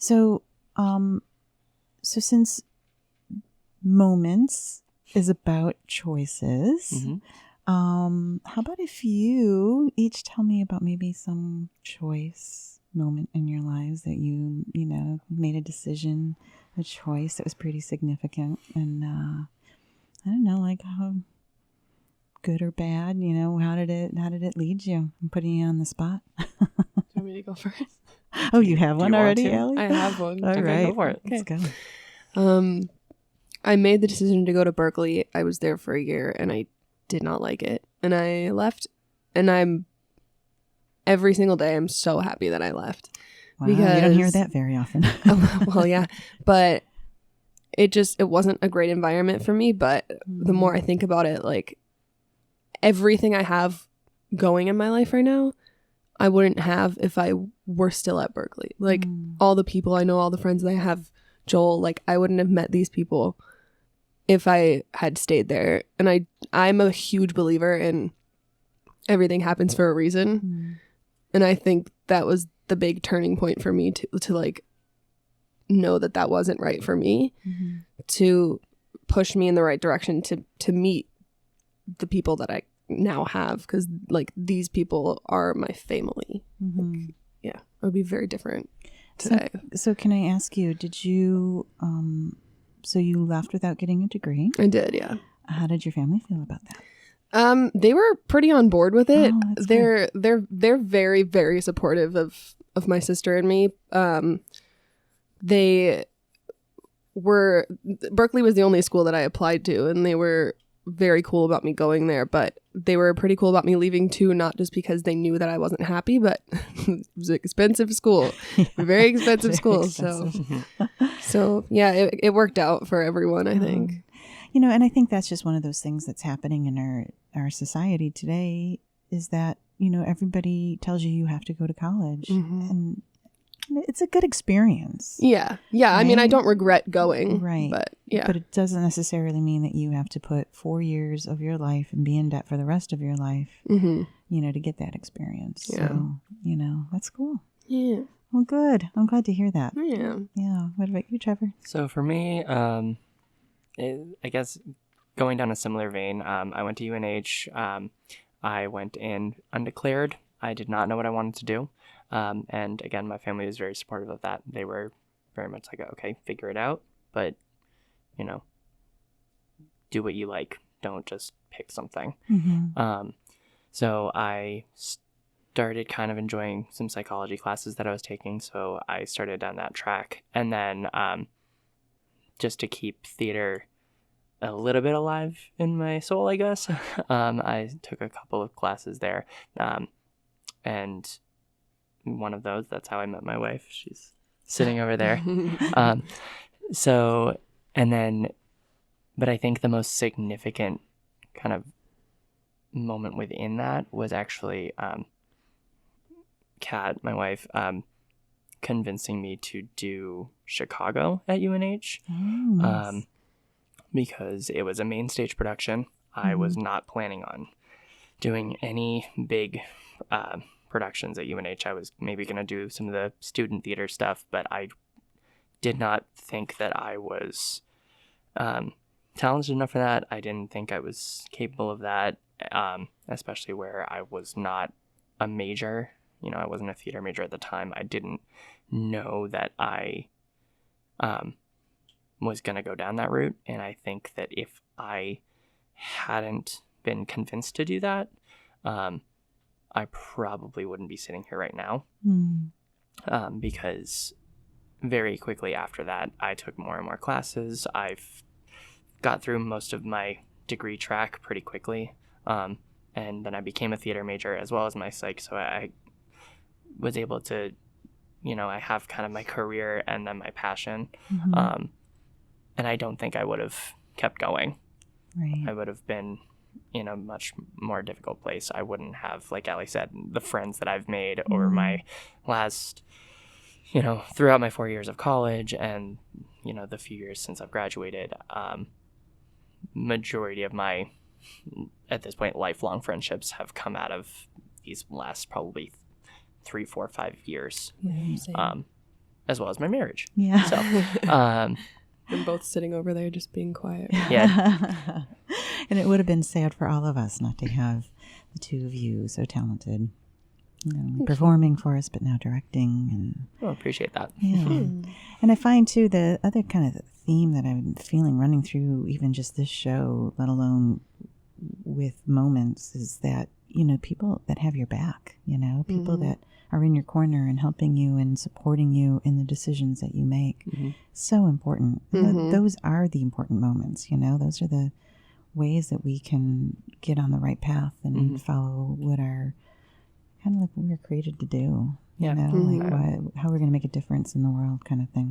So, so since Moments is about choices, how about if you each tell me about maybe some choice moment in your lives that you made a decision, a choice that was pretty significant, and I don't know, like how good or bad, how did it lead you? I'm putting you on the spot. Do you want me to go first? Oh, you have one already, Allie? I have one. All right, go for it. Let's go. I made the decision to go to Berkeley. I was there for a year and I did not like it. And I left, and every single day I'm so happy that I left. Wow, because you don't hear that very often. Well, yeah, but it wasn't a great environment for me. But the more I think about it, like everything I have going in my life right now, I wouldn't have if I were still at Berkeley. Like all the people I know, all the friends that I have, Joel, like I wouldn't have met these people if I had stayed there. And I'm a huge believer in everything happens for a reason. And I think that was the big turning point for me to like know that wasn't right for me, to push me in the right direction to meet the people that I now have, because like these people are my family. Like, yeah, it would be very different today. So can I ask you, did you so you left without getting a degree? I did, yeah. How did your family feel about that? They were pretty on board with it. Oh, that's they're very, very supportive of my sister and me. Berkeley was the only school that I applied to, and they were very cool about me going there, but they were pretty cool about me leaving too, not just because they knew that I wasn't happy, but it was an expensive school. Very expensive school. So yeah, it worked out for everyone, I think. And I think that's just one of those things that's happening in our society today, is that, everybody tells you have to go to college, and it's a good experience. Yeah. Right? I mean, I don't regret going. Right. But yeah. But it doesn't necessarily mean that you have to put 4 years of your life and be in debt for the rest of your life, to get that experience. Yeah. So, that's cool. Yeah. Well, good. I'm glad to hear that. Yeah. Yeah. What about you, Trevor? So for me, I guess going down a similar vein, I went to UNH. I went in undeclared. I did not know what I wanted to do. And again, my family was very supportive of that. They were very much like, okay, figure it out, but, do what you like. Don't just pick something. So I started kind of enjoying some psychology classes that I was taking. So I started down that track. And then just to keep theater a little bit alive in my soul, I guess, I took a couple of classes there. And one of those, that's how I met my wife. She's sitting over there. But I think the most significant kind of moment within that was actually Kat, my wife, convincing me to do Chicago at UNH. Nice. Because it was a main stage production. I was not planning on doing any big productions at UNH. I was maybe going to do some of the student theater stuff, but I did not think that I was talented enough for that. I didn't think I was capable of that, especially where I was not a major. I wasn't a theater major at the time. I didn't know that I was going to go down that route. And I think that if I hadn't been convinced to do that, I probably wouldn't be sitting here right now. Because very quickly after that, I took more and more classes. I've got through most of my degree track pretty quickly. And then I became a theater major as well as my psych. So I was able to, I have kind of my career and then my passion. And I don't think I would have kept going. Right. I would have been in a much more difficult place. I wouldn't have, like Allie said, the friends that I've made over my last, throughout my 4 years of college and, the few years since I've graduated. Majority of my, at this point, lifelong friendships have come out of these last probably 3, 4, 5 years. as well as my marriage. Yeah. So, We're both sitting over there just being quiet. yeah. And it would have been sad for all of us not to have the two of you so talented. Not only performing for us, but now directing. And I appreciate that. yeah. And I find, too, the other kind of theme that I'm feeling running through even just this show, let alone with moments, is that, you know, people that have your back, you know, people that are in your corner and helping you and supporting you in the decisions that you make. So important. And those are the important moments, you know. Those are the ways that we can get on the right path and follow what our, kind of like what we're created to do, you know, like how we're going to make a difference in the world kind of thing.